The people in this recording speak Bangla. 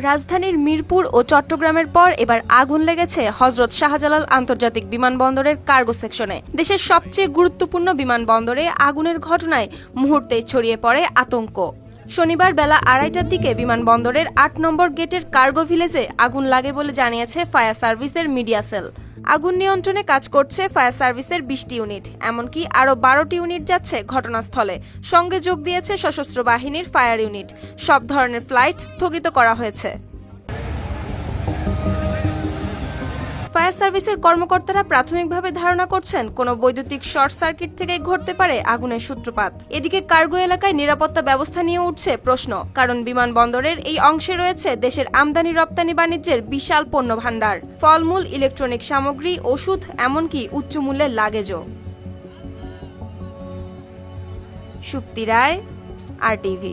রাজধানীর মিরপুর ও চট্টগ্রামের পর এবার আগুন লেগেছে হযরত শাহজালাল আন্তর্জাতিক বিমানবন্দরের কার্গো সেকশনে। দেশের সবচেয়ে গুরুত্বপূর্ণ বিমানবন্দরে আগুনের ঘটনায় মুহূর্তেই ছড়িয়ে পড়ে আতঙ্ক। শনিবার বেলা 2:30টার দিকে বিমানবন্দরের ৮ নম্বর গেটের কার্গো ভিলেজে আগুন লাগে বলে জানিয়েছে ফায়ার সার্ভিসের মিডিয়া সেল। আগুন নিয়ন্ত্রণে কাজ করছে ফায়ার সার্ভিসের ২০টি ইউনিট, এমনকি আরও ১২টি ইউনিট যাচ্ছে ঘটনাস্থলে। সঙ্গে যোগ দিয়েছে সশস্ত্র বাহিনীর ফায়ার ইউনিট। সব ধরনের ফ্লাইট স্থগিত করা হয়েছে। ফায়ার সার্ভিসের কর্মকর্তারা প্রাথমিকভাবে ধারণা করছেন কোনো বৈদ্যুতিক শর্ট সার্কিট থেকেই ঘটতে পারে আগুনের সূত্রপাত। এদিকে কার্গো এলাকায় নিরাপত্তা ব্যবস্থা নিয়ে উঠছে প্রশ্ন, কারণ বিমানবন্দরের এই অংশে রয়েছে দেশের আমদানি রপ্তানি বাণিজ্যের বিশাল পণ্য ভাণ্ডার, ফলমূল, ইলেকট্রনিক সামগ্রী, ওষুধ, এমনকি উচ্চমূল্যের লাগেজও। সুপ্তি রায়, RTV।